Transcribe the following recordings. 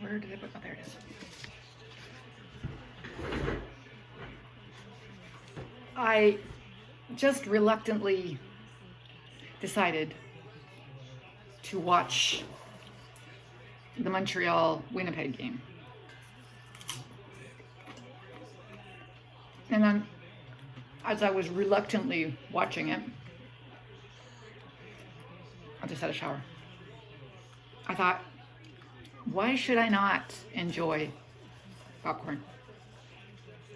Where did I put? Oh, there it is. I just reluctantly decided to watch the Montreal-Winnipeg game. And then, as I was reluctantly watching it, I just had a shower. I thought, why should I not enjoy popcorn,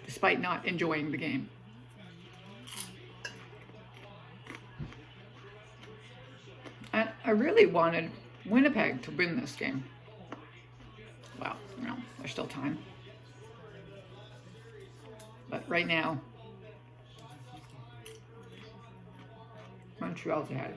despite not enjoying the game? And I really wanted Winnipeg to win this game. Well, there's still time. But right now, Montreal's ahead.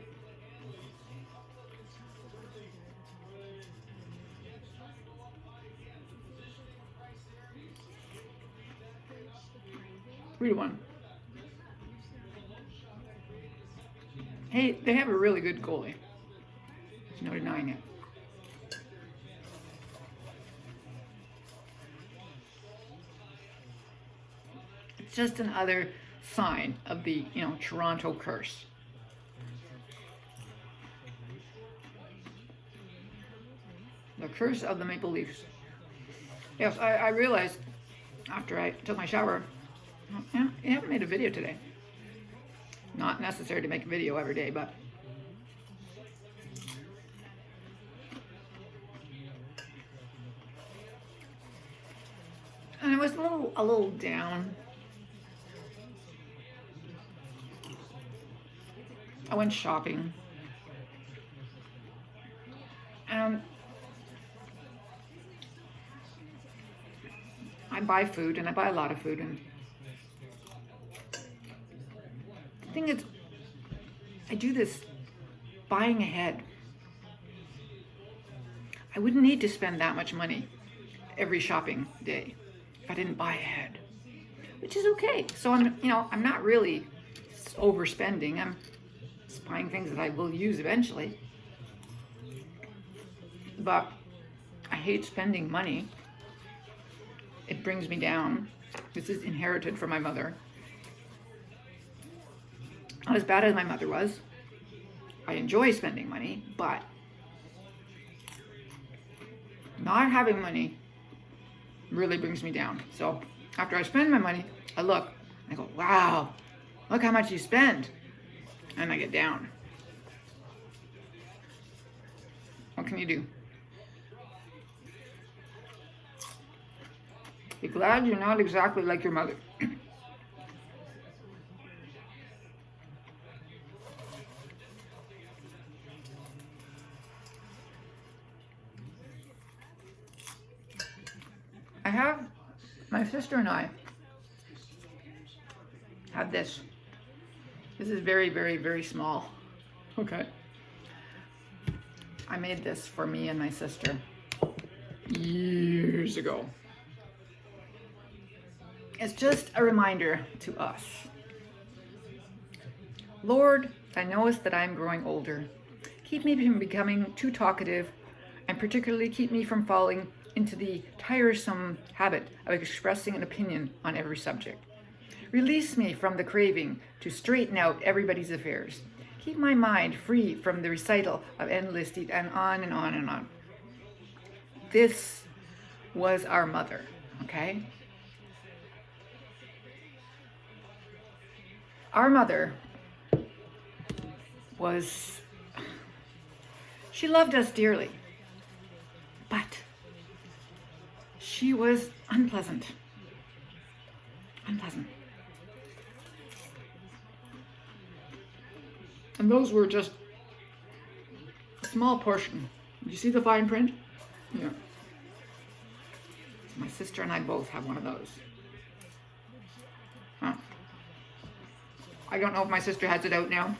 Three to one. Hey, they have a really good goalie. There's no denying it. It's just another sign of the, Toronto curse. The curse of the Maple Leafs. Yes, I realized after I took my shower, I haven't made a video today. Not necessary to make a video every day, but and I was a little down. I went shopping, and I buy food, and I buy a lot of food, and the thing is, I do this buying ahead. I wouldn't need to spend that much money every shopping day if I didn't buy ahead, which is okay. So I'm not really overspending. I'm just buying things that I will use eventually. But I hate spending money. It brings me down. This is inherited from my mother. Not as bad as my mother was. I enjoy spending money, but not having money really brings me down. So after I spend my money, I look, I go, wow, look how much you spend. And I get down. What can you do? Be glad you're not exactly like your mother. My sister and I have this. This is very, very, very small. Okay. I made this for me and my sister years ago. It's just a reminder to us. Lord, thou knowest that I am growing older. Keep me from becoming too talkative, and particularly keep me from falling into the tiresome habit of expressing an opinion on every subject. Release me from the craving to straighten out everybody's affairs. Keep my mind free from the recital of endless and on and on and on. This was our mother, okay? Our mother she loved us dearly, but she was unpleasant. And those were just a small portion. Did you see the fine print? Yeah. My sister and I both have one of those. Huh. I don't know if my sister has it out now.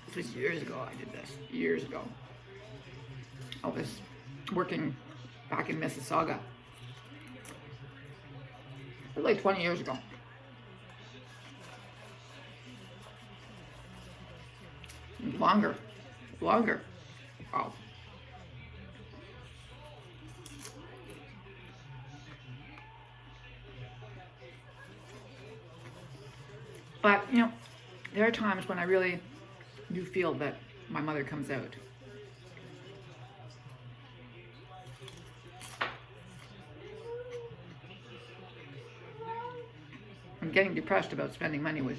This was years ago I did this. Years ago. I was working back in Mississauga. It was like 20 years ago. Longer. Wow. But, there are times when I really do feel that my mother comes out. And getting depressed about spending money was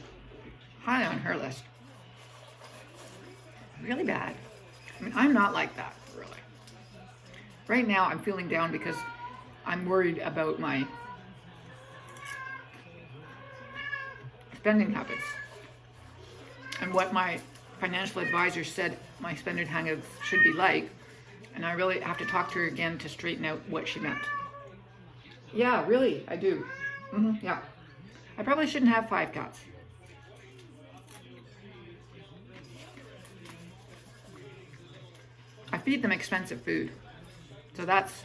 high on her list. Really bad. I mean, I'm not like that, really. Right now, I'm feeling down because I'm worried about my spending habits and what my financial advisor said my spending habits should be like. And I really have to talk to her again to straighten out what she meant. Yeah, really, I do. Yeah. I probably shouldn't have 5 cats. I feed them expensive food. So that's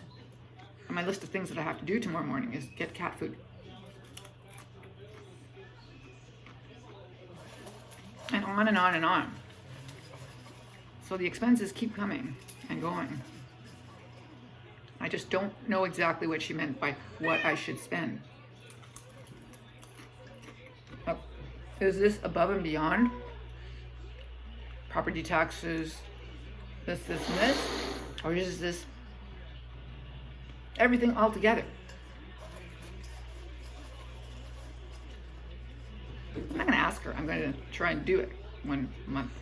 on my list of things that I have to do tomorrow morning is get cat food. And on and on and on. So the expenses keep coming and going. I just don't know exactly what she meant by what I should spend. Is this above and beyond property taxes, this, and this? Or is this everything all together? I'm not going to ask her. I'm going to try and do it 1 month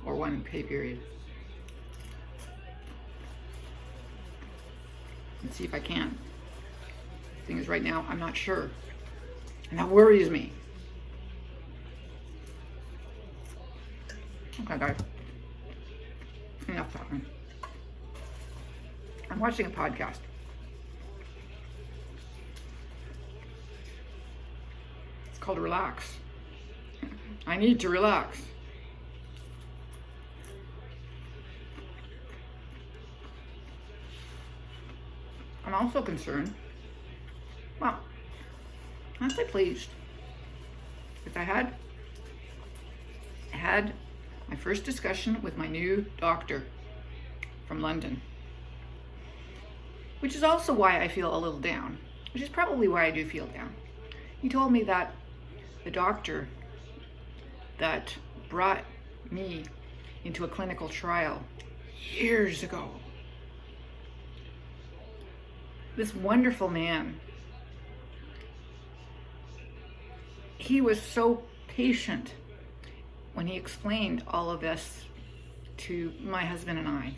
or 1 pay period. And see if I can. The thing is, right now, I'm not sure. And that worries me. Okay, guys. Enough talking. I'm watching a podcast. It's called Relax. I need to relax. I'm also concerned, well, honestly pleased, if I had my first discussion with my new doctor from London, which is also why I feel a little down, which is probably why I do feel down. He told me that the doctor that brought me into a clinical trial years ago, this wonderful man, he was so patient when he explained all of this to my husband and I.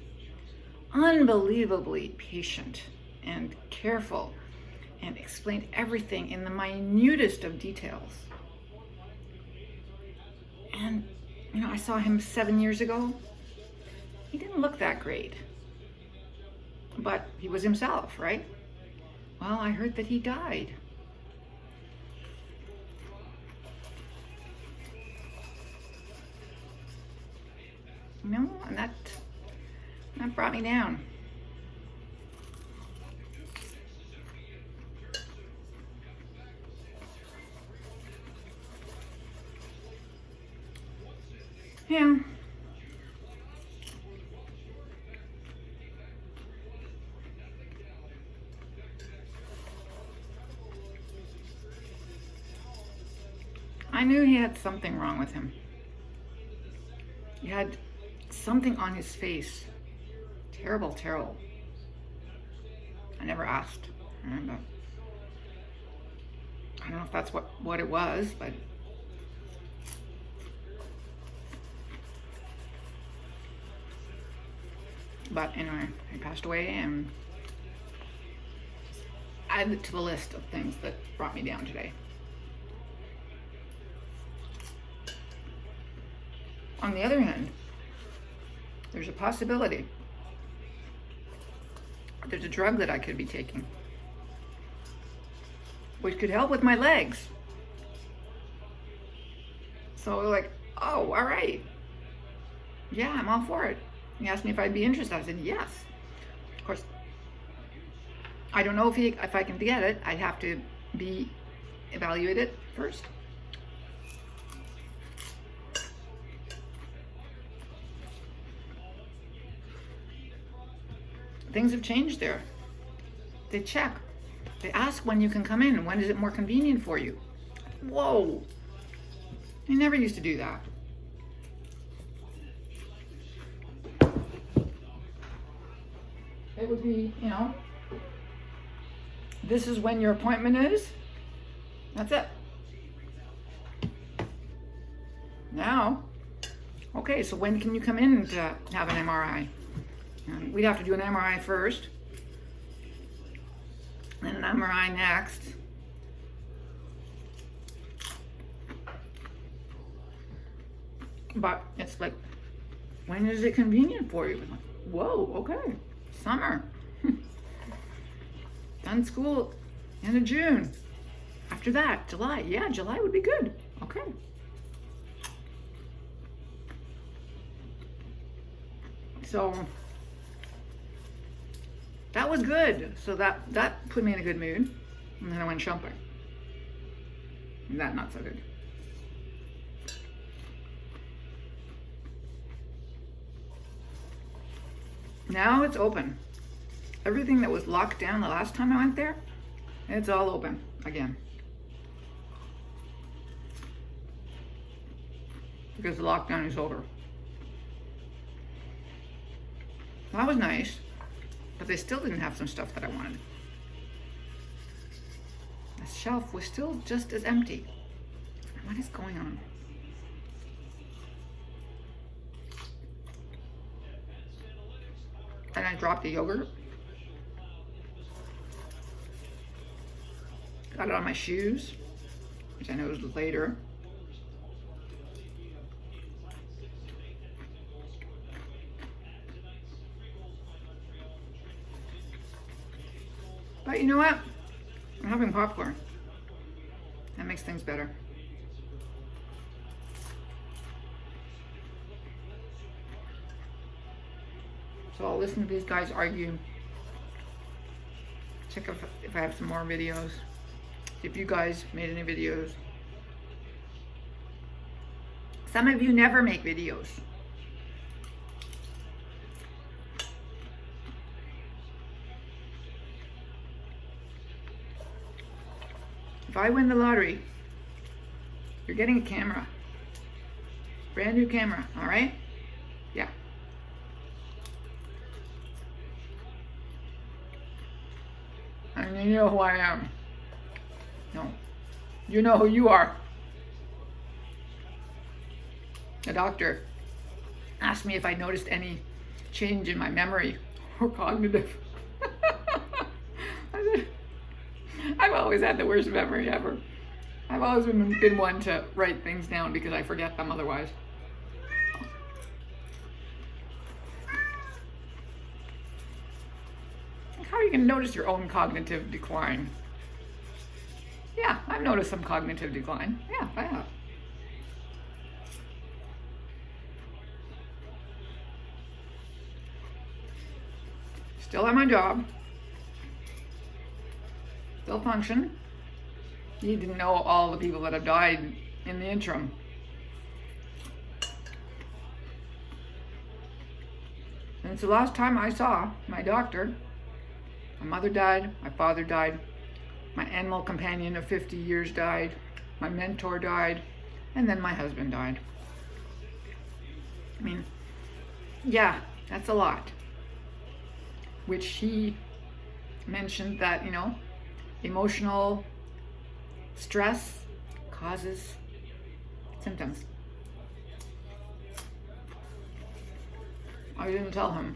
Unbelievably patient and careful, and explained everything in the minutest of details. And, I saw him 7 years ago. He didn't look that great, but he was himself, right? Well, I heard that he died. And that brought me down. Yeah. I knew he had something wrong with him. He had something on his face. Terrible, terrible. I never asked. I don't know if that's what it was, but anyway, he passed away and added it to the list of things that brought me down today. On the other hand, there's a possibility there's a drug that I could be taking which could help with my legs. So like, oh, all right. Yeah, I'm all for it. He asked me if I'd be interested. I said yes. Of course, I don't know if I can get it. I'd have to be evaluated first. Things have changed there. They check. They ask when you can come in and when is it more convenient for you. Whoa. He never used to do that. It would be, this is when your appointment is. That's it. Now, okay, so when can you come in to have an MRI? We'd have to do an MRI first, and an MRI next. But it's like, when is it convenient for you? Like, whoa, okay, summer. Done school end of June. After that, July. Yeah, July would be good. Okay. So that was good. So that put me in a good mood. And then I went shopping. That not so good. Now it's open. Everything that was locked down the last time I went there, it's all open again. Because the lockdown is over. That was nice, but they still didn't have some stuff that I wanted. The shelf was still just as empty. What is going on? And I dropped the yogurt. Got it on my shoes, which I know is later. But you know what? I'm having popcorn. That makes things better. So I'll listen to these guys argue. Check if I have some more videos. If you guys made any videos. Some of you never make videos. If I win the lottery, you're getting a camera. Brand new camera, all right? Yeah. And you know who I am. No. You know who you are. The doctor asked me if I noticed any change in my memory or cognitive. I said, I've always had the worst memory ever. I've always been one to write things down because I forget them otherwise. How are you going to notice your own cognitive decline? Yeah, I've noticed some cognitive decline. Yeah, I have. Still at my job. Still function. You need to know all the people that have died in the interim. Since the last time I saw my doctor, my mother died, my father died, my animal companion of 50 years died, my mentor died, and then my husband died. I mean, yeah, that's a lot. Which he mentioned that, emotional stress causes symptoms. I didn't tell him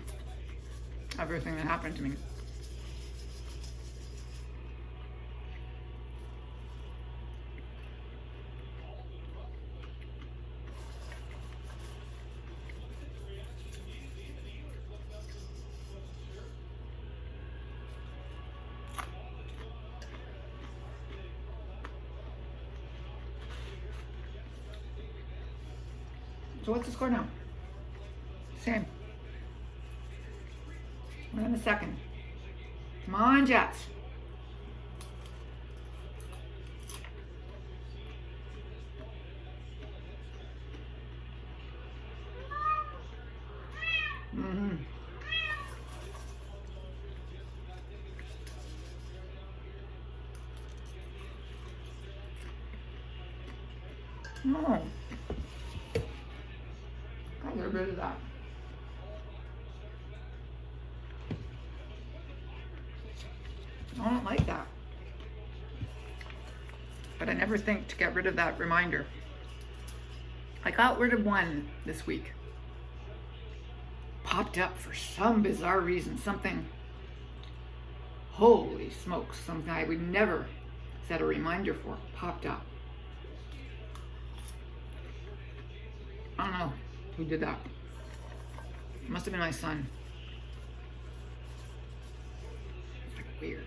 everything that happened to me. So what's the score now? Same. We're in the second. Come on, Jets. Mm-hmm. No. get rid of that. I don't like that. But I never think to get rid of that reminder. I got rid of one this week. Popped up for some bizarre reason. Something, holy smokes, some guy we never set a reminder for popped up. I don't know who did that. It must have been my son. It's like weird.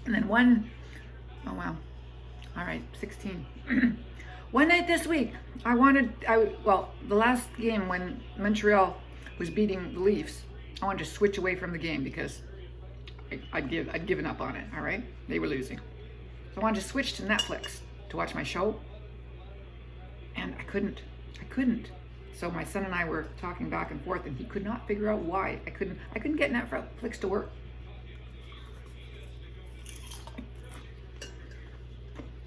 And then oh wow, all right, 16. One night this week, well, the last game when Montreal was beating the Leafs, I wanted to switch away from the game because I'd given up on it, all right? They were losing. So I wanted to switch to Netflix to watch my show, and I couldn't. So my son and I were talking back and forth, and he could not figure out why. I couldn't get Netflix to work.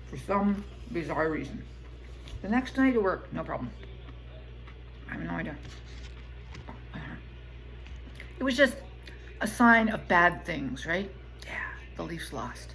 For some bizarre reason. The next night at work, no problem. I have no idea. It was just a sign of bad things, right? Yeah, the Leafs lost.